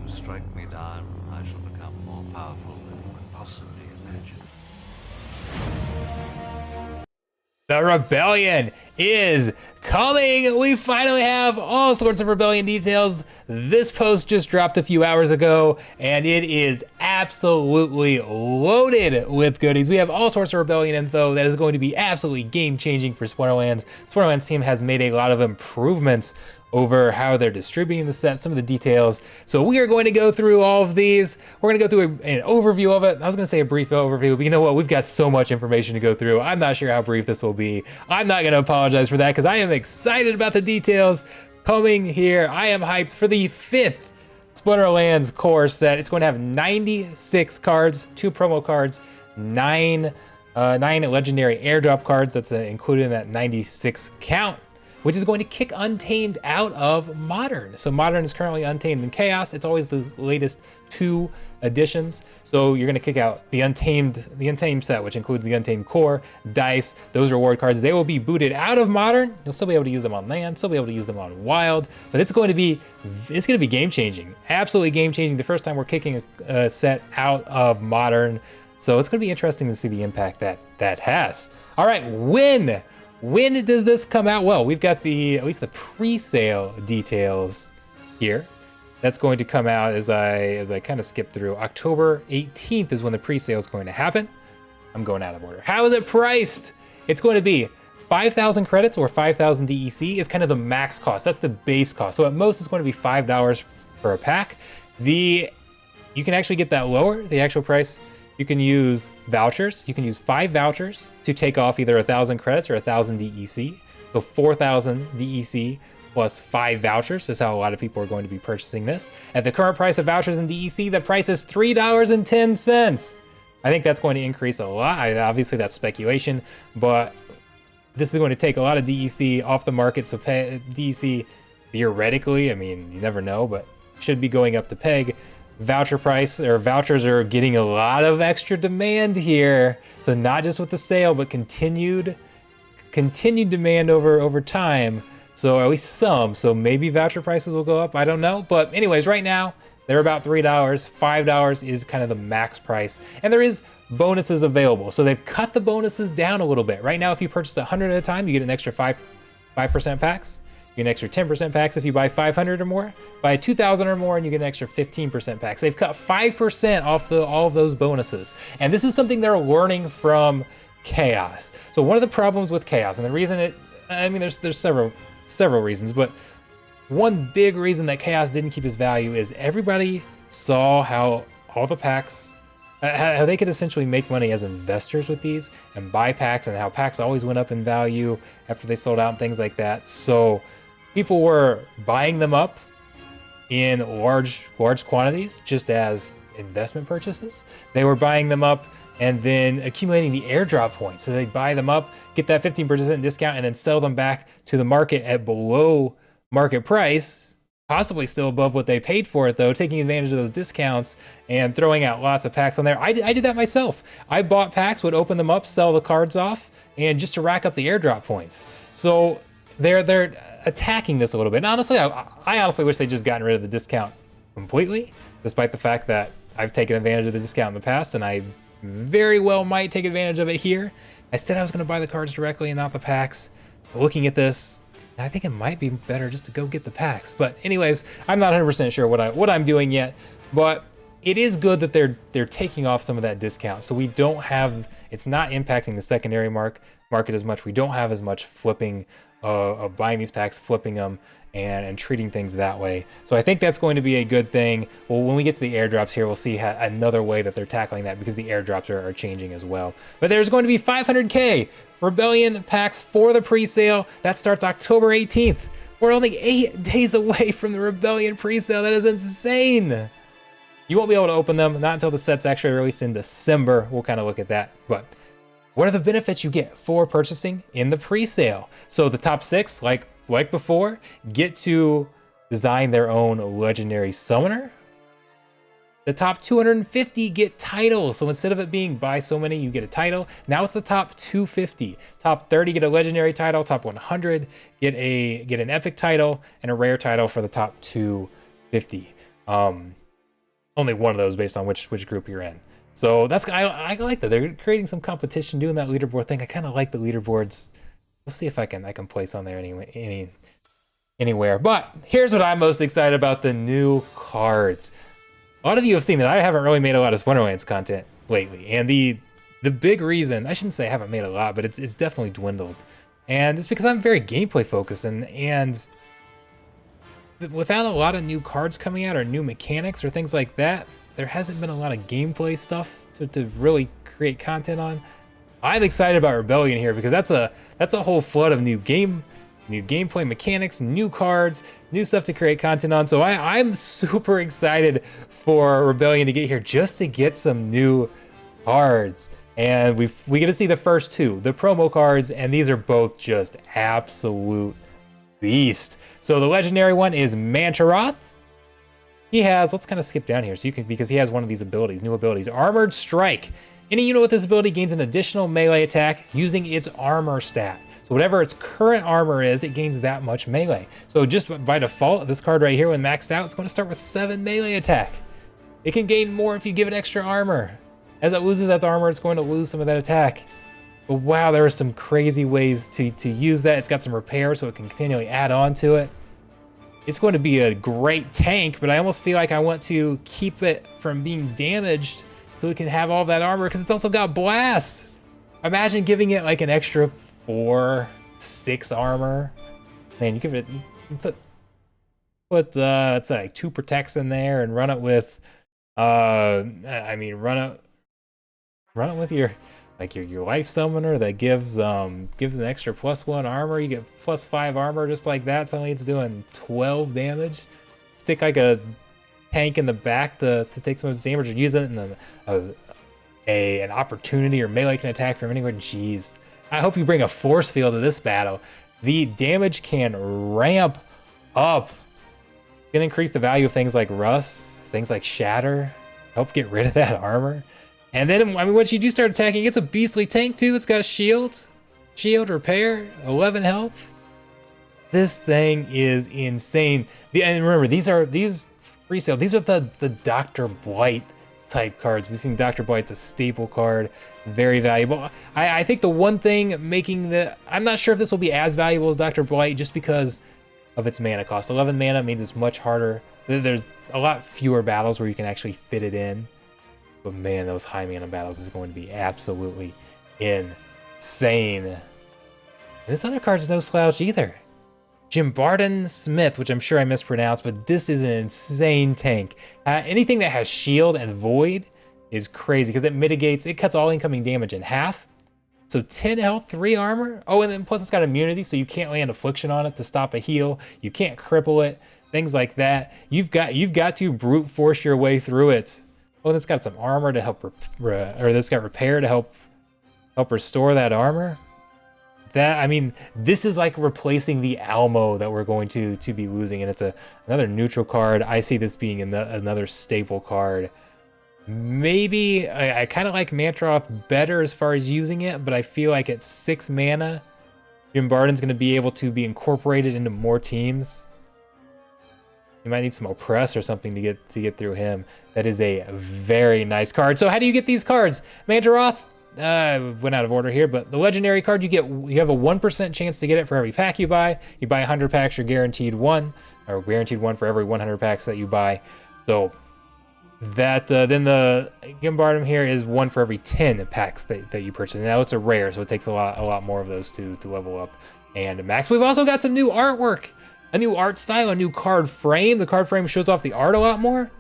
you strike me down, I shall become more powerful than you could possibly imagine. The rebellion is coming. We finally have all sorts of rebellion details. This post just dropped a few hours ago, and it is absolutely loaded with goodies. We have all sorts of rebellion info that is going to be absolutely game-changing for Splinterlands. Splinterlands team has made a lot of improvements over how they're distributing the set, some of the details. So we are going to go through all of these. We're going to go through an overview of it. I was going to say a brief overview, but you know what? We've got so much information to go through. I'm not sure how brief this will be. I'm not going to apologize for that because I am excited about the details coming here. I am hyped for the 5th Splinterlands core set. It's going to have 96 cards, 2 promo cards, 9 legendary airdrop cards. That's included in that 96 count, which is going to kick Untamed out of Modern. So Modern is currently Untamed and Chaos. It's always the latest 2 additions. So you're gonna kick out the Untamed set, which includes the Untamed Core, Dice, those reward cards. They will be booted out of Modern. You'll still be able to use them on land, still be able to use them on Wild, but it's gonna be game changing. Absolutely game changing. The first time we're kicking a set out of Modern. So it's gonna be interesting to see the impact that has. All right, when does this come out? Well, we've got at least the pre-sale details here. That's going to come out as I kind of skip through. October 18th is when the pre-sale is going to happen. I'm going out of order. How is it priced? It's going to be 5,000 credits or 5,000 DEC is kind of the max cost. That's the base cost. So at most it's going to be $5 for a pack. You can actually get that lower, the actual price. You can use vouchers. You can use 5 vouchers to take off either 1,000 credits or 1,000 DEC. So 4,000 DEC plus 5 vouchers is how a lot of people are going to be purchasing this. At the current price of vouchers and DEC, the price is $3.10. I think that's going to increase a lot. Obviously, that's speculation, but this is going to take a lot of DEC off the market. So DEC, theoretically, I mean, you never know, but should be going up to peg. Voucher price or vouchers are getting a lot of extra demand here. So not just with the sale, but continued demand over time. So at least some. So maybe voucher prices will go up. I don't know. But anyways, right now they're about $3. $5 is kind of the max price. And there is bonuses available. So they've cut the bonuses down a little bit. Right now, if you purchase 100 at a time, you get an extra 5% packs. You get an extra 10% packs if you buy 500 or more. Buy 2,000 or more, and you get an extra 15% packs. They've cut 5% off all of those bonuses. And this is something they're learning from Chaos. So one of the problems with Chaos, and the reason there's several reasons, but one big reason that Chaos didn't keep his value is everybody saw how all the packs, how they could essentially make money as investors with these and buy packs, and how packs always went up in value after they sold out and things like that. So people were buying them up in large quantities just as investment purchases. They were buying them up and then accumulating the airdrop points. So they'd buy them up, get that 15% discount, and then sell them back to the market at below market price, possibly still above what they paid for it though, taking advantage of those discounts and throwing out lots of packs on there. I did that myself. I bought packs, would open them up, sell the cards off, and just to rack up the airdrop points. So they're attacking this a little bit. And honestly, I honestly wish they'd just gotten rid of the discount completely, despite the fact that I've taken advantage of the discount in the past, and I very well might take advantage of it here. Instead, I was going to buy the cards directly and not the packs. Looking at this, I think it might be better just to go get the packs. But anyways, I'm not 100% sure what I'm doing yet, but it is good that they're taking off some of that discount. So we don't have, it's not impacting the secondary market as much. We don't have as much flipping of buying these packs, flipping them, and treating things that way. So I think that's going to be a good thing. Well, when we get to the airdrops here, we'll see another way that they're tackling that, because the airdrops are changing as well. But there's going to be 500K Rebellion packs for the pre-sale. That starts October 18th. We're only 8 days away from the Rebellion pre-sale. That is insane. You won't be able to open them, not until the set's actually released in December. We'll kind of look at that. But what are the benefits you get for purchasing in the pre-sale? So the top 6, like before, get to design their own legendary summoner. The top 250 get titles. So instead of it being buy so many, you get a title. Now it's the top 250. Top 30 get a legendary title. Top 100 get an epic title and a rare title for the top 250. only one of those based on which group you're in. So that's I like that they're creating some competition, doing that leaderboard thing. I kind of like the leaderboards. We'll see if I can place on there anywhere. But here's what I'm most excited about: the new cards. A lot of you have seen that I haven't really made a lot of Splinterlands content lately, and the big reason, I shouldn't say I haven't made a lot, but it's definitely dwindled, and it's because I'm very gameplay focused, and without a lot of new cards coming out or new mechanics or things like that, there hasn't been a lot of gameplay stuff to really create content on. I'm excited about Rebellion here because that's a whole flood of new gameplay mechanics, new cards, new stuff to create content on. So I'm super excited for Rebellion to get here just to get some new cards. And we get to see the first two, the promo cards, and these are both just absolute beast. So the legendary one is Mantaroth. He has, let's kind of skip down here so you can, because he has one of these abilities, new abilities, Armored Strike. Any unit with this ability gains an additional melee attack using its armor stat. So whatever its current armor is, it gains that much melee. So just by default, this card right here, when maxed out, it's going to start with 7 melee attack. It can gain more if you give it extra armor. As it loses that armor, it's going to lose some of that attack. But wow, there are some crazy ways to use that. It's got some repair, so it can continually add on to it. It's going to be a great tank, but I almost feel like I want to keep it from being damaged so it can have all that armor, because it's also got blast. Imagine giving it like an extra 4, 6 armor. Man, you give it, you put it's like 2 protects in there and run it with I mean run it with your life summoner that gives an extra +1 armor. You get +5 armor just like that. Suddenly it's doing 12 damage. Stick like a tank in the back to take some of its damage, or use it in an opportunity, or melee can attack from anywhere. Jeez. I hope you bring a force field to this battle. The damage can ramp up. You can increase the value of things like rust, things like shatter, help get rid of that armor. And then, I mean, once you do start attacking, it's a beastly tank too. It's got shield repair, 11 health. This thing is insane. And remember, these pre-sale, these are the Dr. Blight type cards. We've seen Dr. Blight's a staple card, very valuable. I think the one thing making I'm not sure if this will be as valuable as Dr. Blight just because of its mana cost. 11 mana means it's much harder. There's a lot fewer battles where you can actually fit it in. But man, those high mana battles is going to be absolutely insane. And this other card's no slouch either. Jimbarden Smith, which I'm sure I mispronounced, but this is an insane tank. Anything that has shield and void is crazy because it cuts all incoming damage in half. So 10 health, 3 armor. Oh, and then plus it's got immunity, so you can't land affliction on it to stop a heal. You can't cripple it, things like that. You've got to brute force your way through it. Oh, and it's got some armor to help, or this got repair to help restore that armor. I mean, this is like replacing the Almo that we're going to be losing, and it's another neutral card. I see this being another staple card. Maybe I kind of like Mantaroth better as far as using it, but I feel like at 6 mana, Jimbarden's going to be able to be incorporated into more teams. You might need some oppress or something to get through him. That is a very nice card. So how do you get these cards? Mantaroth, went out of order here, but the legendary card, you have a 1% chance to get it for every pack you buy. You buy 100 packs, you're guaranteed one for every 100 packs that you buy. So that then the Gimbarden here is 1 for every 10 packs that you purchase. Now it's a rare, so it takes a lot more of those to level up and max. We've also got some new artwork, a new art style, a new card frame. The card frame shows off the art a lot more.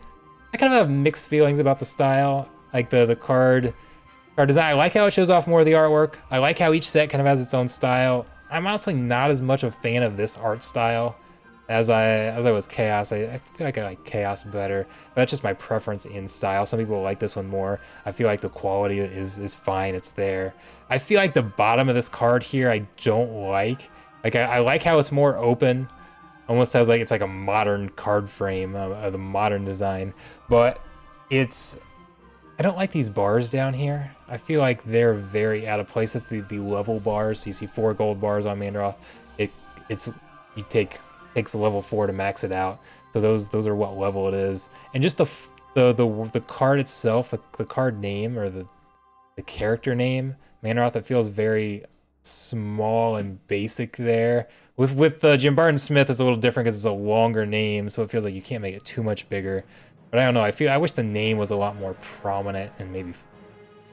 I kind of have mixed feelings about the style, like the card design. I like how it shows off more of the artwork. I like how each set kind of has its own style. I'm honestly not as much a fan of this art style as I was Chaos. I feel like I like Chaos better. But that's just my preference in style. Some people like this one more. I feel like the quality is fine. It's there. I feel like the bottom of this card here I don't like. Like I like how it's more open. Almost has it's like a modern card frame, the modern design. But I don't like these bars down here. I feel like they're very out of place. That's the level bars. So you see 4 gold bars on Mantaroth. Takes a level 4 to max it out. So those are what level it is. And just the card itself, the card name or the character name, Manoroth, it feels very small and basic there. With Jim Barton Smith, it's a little different because it's a longer name, so it feels like you can't make it too much bigger. But I don't know. I wish the name was a lot more prominent and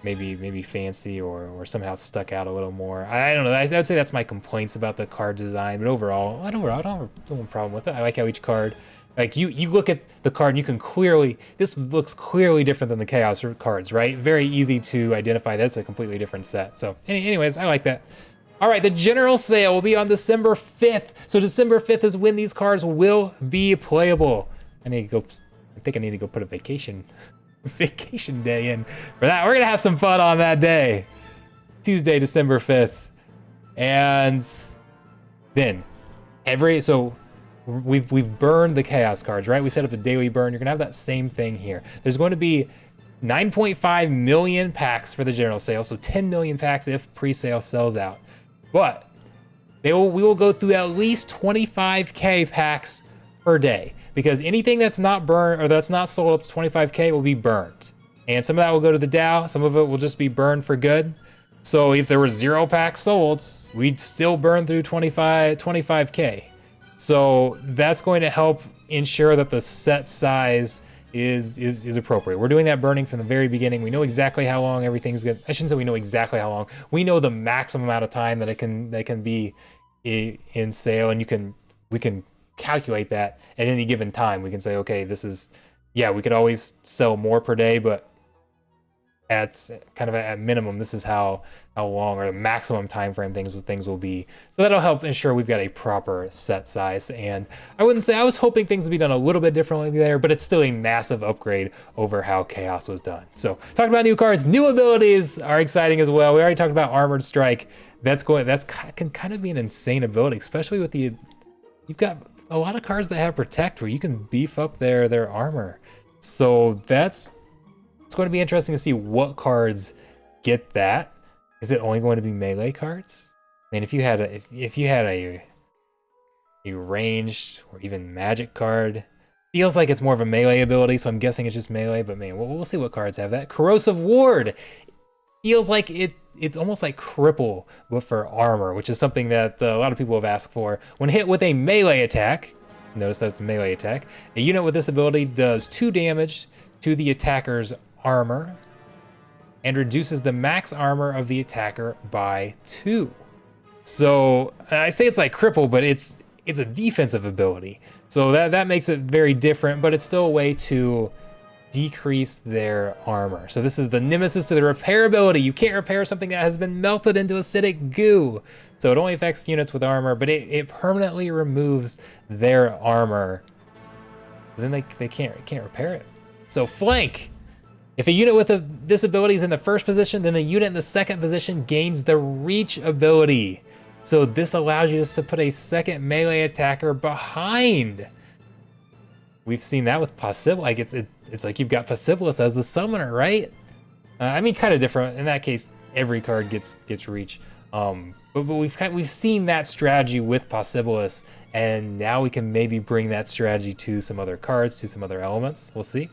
maybe fancy or somehow stuck out a little more. I don't know. I'd say that's my complaints about the card design. But overall, I don't have a problem with it. I like how each card, like you look at the card and you can clearly, this looks clearly different than the Chaos cards, right? Very easy to identify that's a completely different set. So anyways, I like that. All right, the general sale will be on December 5th. So December 5th is when these cards will be playable. I think I need to go put a vacation day in for that. We're gonna have some fun on that day, Tuesday, December 5th. And then so we've burned the Chaos cards, right? We set up a daily burn. You're gonna have that same thing here. There's going to be 9.5 million packs for the general sale, so 10 million packs if pre-sale sells out. But we will go through at least 25K packs per day, because anything that's not burned or that's not sold up to 25K will be burned. And some of that will go to the DAO, some of it will just be burned for good. So if there were 0 packs sold, we'd still burn through 25K. So that's going to help ensure that the set size is appropriate. We're doing that burning from the very beginning. We know exactly how long everything's good. I shouldn't say we know exactly how long. We know the maximum amount of time that it can be in sale, and we can calculate that at any given time. We can say, okay, we could always sell more per day, but at kind of at minimum, this is how long or the maximum time frame things will be. So that'll help ensure we've got a proper set size. And I was hoping things would be done a little bit differently there, but it's still a massive upgrade over how Chaos was done. So talking about new cards, new abilities are exciting as well. We already talked about Armored Strike. That's can kind of be an insane ability, especially with you've got a lot of cards that have Protect where you can beef up their armor. So it's going to be interesting to see what cards get that. Is it only going to be melee cards? I mean, if you had a ranged or even magic card, feels like it's more of a melee ability, so I'm guessing it's just melee, but man, we'll see what cards have that. Corrosive Ward feels like it's almost like Cripple, but for armor, which is something that a lot of people have asked for. When hit with a melee attack, notice that's a melee attack, a unit with this ability does 2 damage to the attacker's armor and reduces the max armor of the attacker by 2. So I say it's like Cripple, but it's a defensive ability. So that makes it very different, but it's still a way to decrease their armor. So this is the nemesis to the repair ability. You can't repair something that has been melted into acidic goo. So it only affects units with armor, but it permanently removes their armor. Then they can't repair it. So Flank. If a unit with this ability is in the first position, then the unit in the second position gains the Reach ability. So this allows you to put a second melee attacker behind. We've seen that with Possible. Like it's like you've got Possibilis as the summoner, right? I mean, kind of different. In that case, every card gets Reach. But we've seen that strategy with Possibilis, and now we can maybe bring that strategy to some other cards, to some other elements. We'll see.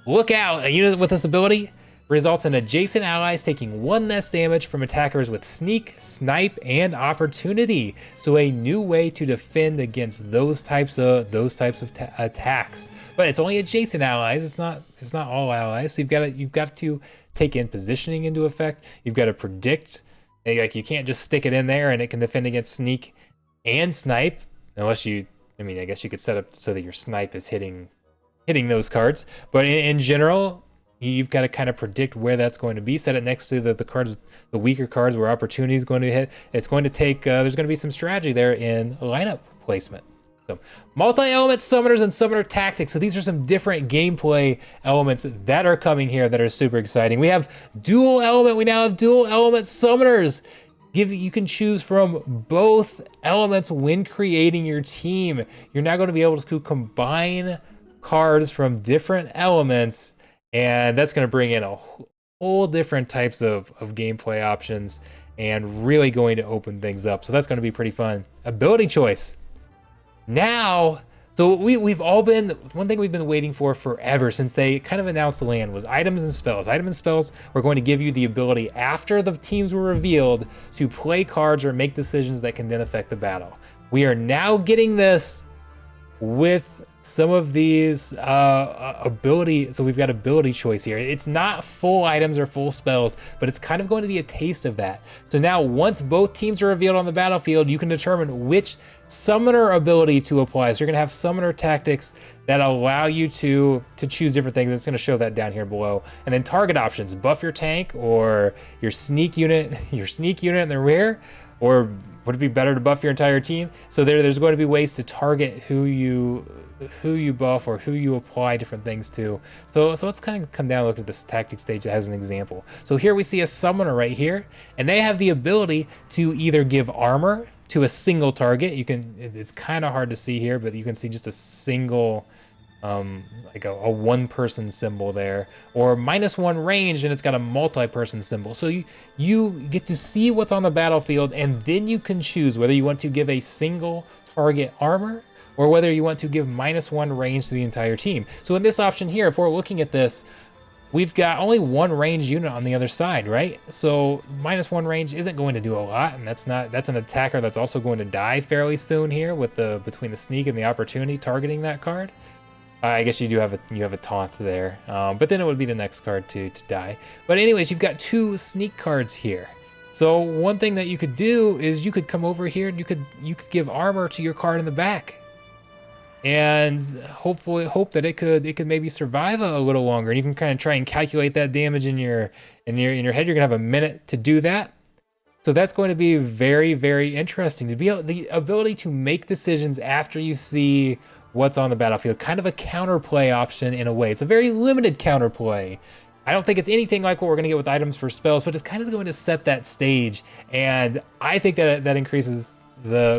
Look out! A unit with this ability results in adjacent allies taking 1 less damage from attackers with Sneak, Snipe, and Opportunity. So a new way to defend against those types of attacks. But it's only adjacent allies. It's not all allies. So you've got to take in positioning into effect. You've got to predict. Like you can't just stick it in there and it can defend against Sneak and Snipe, unless I guess you could set up so that your Snipe is hitting those cards. But in general, you've got to kind of predict where that's going to be. Set it next to the cards, the weaker cards where Opportunity is going to hit. It's going to take, there's going to be some strategy there in lineup placement. So multi-element summoners and summoner tactics. So these are some different gameplay elements that are coming here that are super exciting. We have dual element. We now have dual element summoners. You can choose from both elements when creating your team. You're now going to be able to combine cards from different elements, and that's going to bring in a whole different types of gameplay options and really going to open things up. So that's going to be pretty fun. Ability choice. Now So we've all been, one thing we've been waiting for forever since they kind of announced the land was items and spells. Items and spells were going to give you the ability after the teams were revealed to play cards or make decisions that can then affect the battle. We are now getting this with some of these ability. So we've got ability choice here. It's not full items or full spells, but it's kind of going to be a taste of that. So now once both teams are revealed on the battlefield, you can determine which summoner ability to apply. So you're gonna have summoner tactics that allow you to choose different things. It's gonna show that down here below. And then target options, buff your tank or your sneak unit, in the rear, or would it be better to buff your entire team? So there's going to be ways to target who you buff or who you apply different things to. So let's kind of come down and look at this tactic stage as an example. So here we see a summoner right here, and they have the ability to either give armor to a single target. It's kind of hard to see here, but you can see just a single, like a one-person symbol there, or -1 range, and it's got a multi-person symbol. So you get to see what's on the battlefield, and then you can choose whether you want to give a single target armor or whether you want to give -1 range to the entire team. So in this option here, if we're looking at this, we've got only one range unit on the other side, right? So -1 range isn't going to do a lot, and that's an attacker that's also going to die fairly soon here with between the sneak and the opportunity targeting that card. I guess you have a taunt there, but then it would be the next card to die. But anyways, you've got 2 sneak cards here. So one thing that you could do is you could come over here and you could give armor to your card in the back, and hopefully hope that it could maybe survive a little longer. And you can kind of try and calculate that damage in your head. You're gonna have a minute to do that. So that's going to be very, very interesting to be able, the ability to make decisions after you see what's on the battlefield, kind of a counterplay option in a way. It's a very limited counterplay. I don't think it's anything like what we're gonna get with items for spells, but it's kind of going to set that stage. And I think that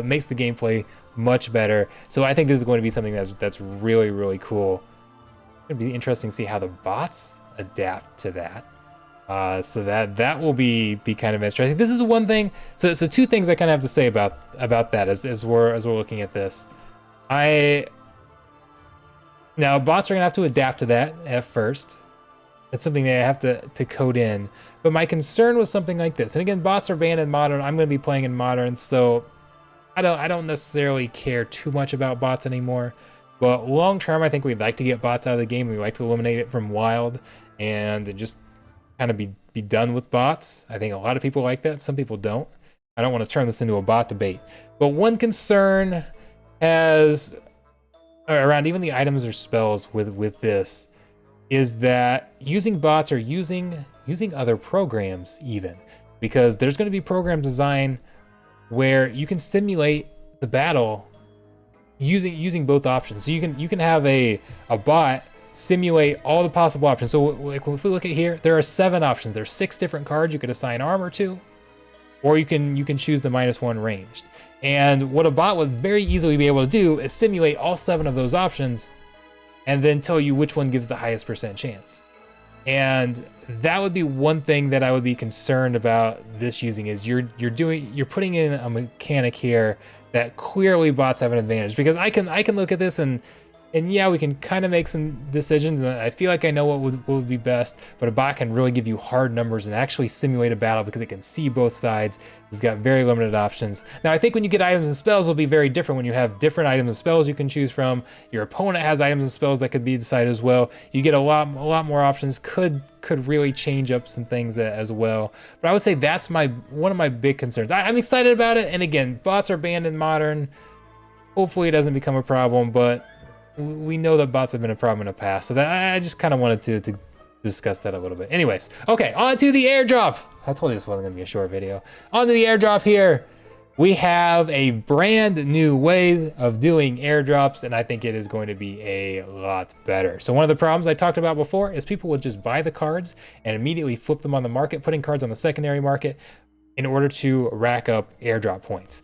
makes the gameplay much better. So I think this is going to be something that's really, really cool. It's gonna be interesting to see how the bots adapt to that. So that will be kind of interesting. This is one thing. So 2 things I kind of have to say about that as we're looking at this. Now, bots are going to have to adapt to that at first. That's something they have to code in. But my concern was something like this. And again, bots are banned in Modern. I'm going to be playing in Modern, so I don't necessarily care too much about bots anymore. But long term, I think we'd like to get bots out of the game. We'd like to eliminate it from Wild and just kind of be done with bots. I think a lot of people like that. Some people don't. I don't want to turn this into a bot debate. But one concern has around even the items or spells with this is that using bots or using other programs even, because there's going to be program design where you can simulate the battle using both options. So you can have a bot simulate all the possible options. So like if we look at here, there are 7 options. There's 6 different cards you could assign armor to, or you can choose the -1 ranged. And what a bot would very easily be able to do is simulate all 7 of those options and then tell you which one gives the highest % chance. And that would be one thing that I would be concerned about this using, is you're putting in a mechanic here that clearly bots have an advantage, because I can look at this and yeah, we can kind of make some decisions, and I feel like I know what would be best, but a bot can really give you hard numbers and actually simulate a battle because it can see both sides. We've got very limited options. Now, I think when you get items and spells, it'll be very different when you have different items and spells you can choose from. Your opponent has items and spells that could be decided as well. You get a lot more options, could really change up some things as well. But I would say that's one of my big concerns. I'm excited about it, and again, bots are banned in Modern. Hopefully it doesn't become a problem, but we know that bots have been a problem in the past, so that I just kind of wanted to discuss that a little bit. Anyways, okay, on to the airdrop. I told you this wasn't gonna be a short video. On to the airdrop here. We have a brand new way of doing airdrops, and I think it is going to be a lot better. So one of the problems I talked about before is people would just buy the cards and immediately flip them on the market, putting cards on the secondary market in order to rack up airdrop points.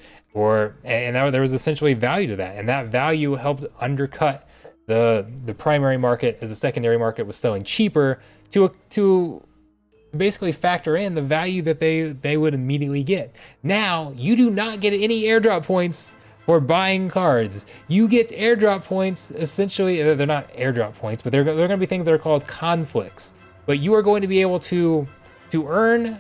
And there was essentially value to that, and that value helped undercut the primary market as the secondary market was selling cheaper to basically factor in the value that they would immediately get. Now you do not get any airdrop points for buying cards. You get airdrop points. Essentially, they're not airdrop points, but they're going to be things that are called conflicts. But you are going to be able to earn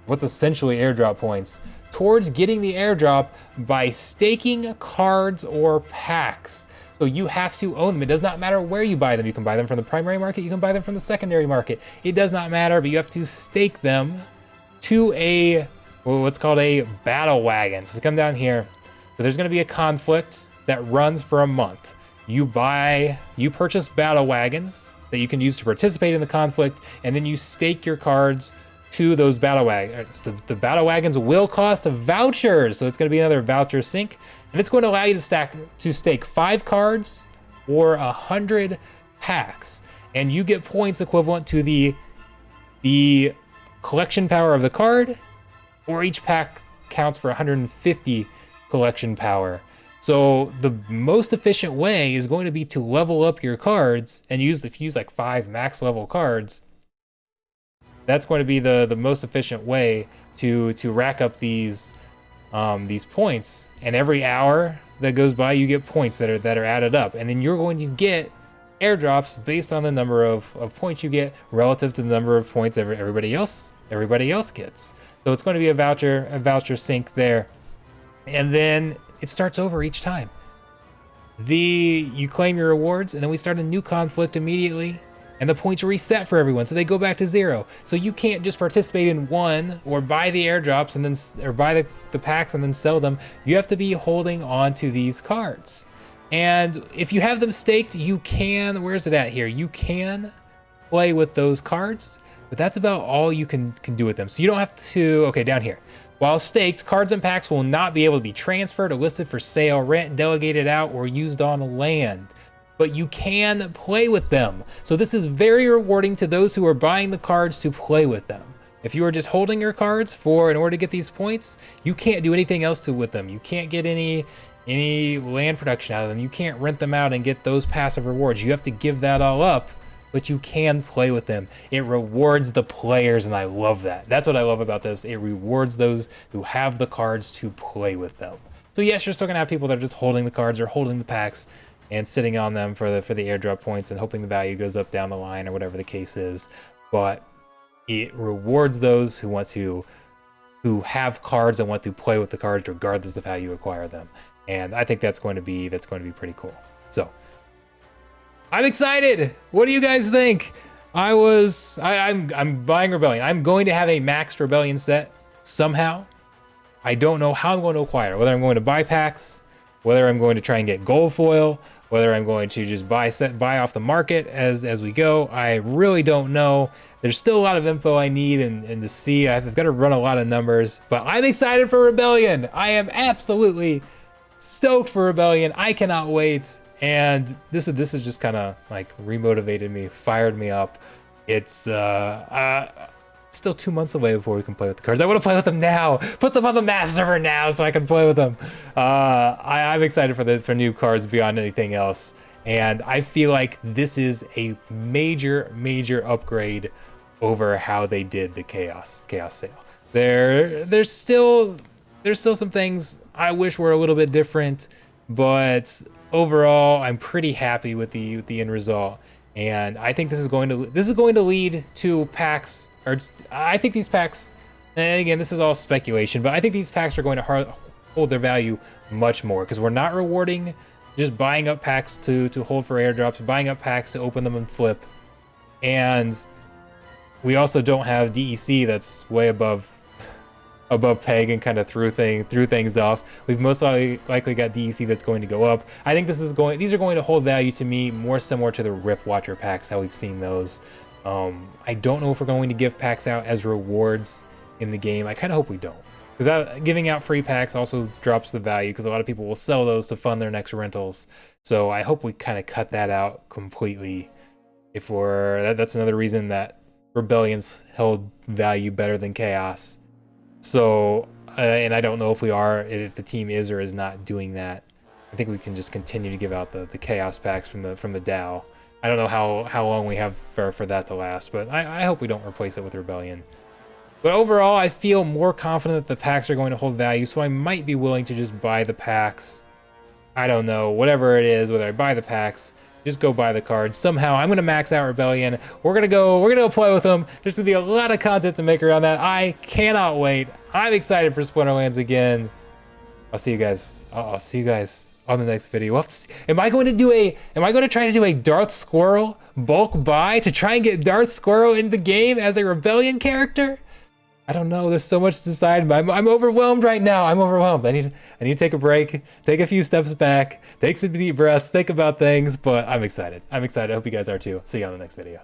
what's essentially airdrop points towards getting the airdrop by staking cards or packs. So you have to own them. It does not matter where you buy them. You can buy them from the primary market. You can buy them from the secondary market. It does not matter, but you have to stake them to what's called a battle wagon. So if we come down here, so there's going to be a conflict that runs for a month. You purchase battle wagons that you can use to participate in the conflict, and then you stake your cards to those battle wagons. The battle wagons will cost vouchers, so it's going to be another voucher sink, and it's going to allow you to stake 5 cards or 100 packs, and you get points equivalent to the collection power of the card, or each pack counts for 150 collection power. So the most efficient way is going to be to level up your cards and if you use like 5 max level cards. That's going to be the most efficient way to rack up these points. And every hour that goes by, you get points that are added up, and then you're going to get airdrops based on the number of points you get relative to the number of points everybody else gets. So it's going to be a voucher sink there, and then it starts over each time. You claim your rewards, and then we start a new conflict immediately. And the points reset for everyone, so they go back to 0. So you can't just participate in one or buy the airdrops and then buy the packs and then sell them. You have to be holding on to these cards. And if you have them staked, you can, where's it at here? You can play with those cards, but that's about all you can do with them. So you don't have to, okay, down here. While staked, cards and packs will not be able to be transferred or listed for sale, rent, delegated out, or used on land. But you can play with them. So this is very rewarding to those who are buying the cards to play with them. If you are just holding your cards in order to get these points, you can't do anything else with them. You can't get any land production out of them. You can't rent them out and get those passive rewards. You have to give that all up, but you can play with them. It rewards the players, and I love that. That's what I love about this. It rewards those who have the cards to play with them. So yes, you're still gonna have people that are just holding the cards or holding the packs and sitting on them for the airdrop points and hoping the value goes up down the line or whatever the case is. But it rewards those who have cards and want to play with the cards regardless of how you acquire them. And I think that's going to be pretty cool. So I'm excited. What do you guys think? I'm buying Rebellion. I'm going to have a maxed Rebellion set somehow. I don't know how I'm going to acquire it, whether I'm going to buy packs, whether I'm going to try and get gold foil, whether I'm going to just buy off the market as we go. I really don't know. There's still a lot of info I need and to see. I've got to run a lot of numbers, but I'm excited for Rebellion. I am absolutely stoked for Rebellion. I cannot wait. And this is just kind of like remotivated me, fired me up. It's still 2 months away before we can play with the cards. I want to play with them now. Put them on the map server now so I can play with them. I'm excited for new cards beyond anything else. And I feel like this is a major upgrade over how they did the Chaos sale. There's still some things I wish were a little bit different, but overall I'm pretty happy with the end result. And I think this is going to lead to packs. Or I think these packs, and again, this is all speculation, but I think these packs are going to hold their value much more because we're not rewarding just buying up packs to hold for airdrops, buying up packs to open them and flip. And we also don't have DEC that's way above peg and kind of threw things off. We've most likely got DEC that's going to go up. I think these are going to hold value to me more similar to the Rift Watcher packs, how we've seen those. I don't know if we're going to give packs out as rewards in the game. I kind of hope we don't, because giving out free packs also drops the value because a lot of people will sell those to fund their next rentals. So I hope we kind of cut that out completely. That's another reason that Rebellion's held value better than Chaos. So, and I don't know if the team is or is not doing that. I think we can just continue to give out the Chaos packs from the DAO. I don't know how long we have for that to last, but I hope we don't replace it with Rebellion. But overall, I feel more confident that the packs are going to hold value, so I might be willing to just buy the packs. I don't know, whatever it is, whether I buy the packs, just go buy the cards. Somehow, I'm gonna max out Rebellion. We're gonna go play with them. There's gonna be a lot of content to make around that. I cannot wait. I'm excited for Splinterlands again. I'll see you guys. I'll see you guys on the next video. We'll have to see. Am I going to try to do a Darth Squirrel bulk buy to try and get Darth Squirrel into the game as a Rebellion character? I don't know. There's so much to decide. I'm overwhelmed right now. I'm overwhelmed. I need to take a break, take a few steps back, take some deep breaths, think about things. But I'm excited. I'm excited. I hope you guys are too. See you on the next video.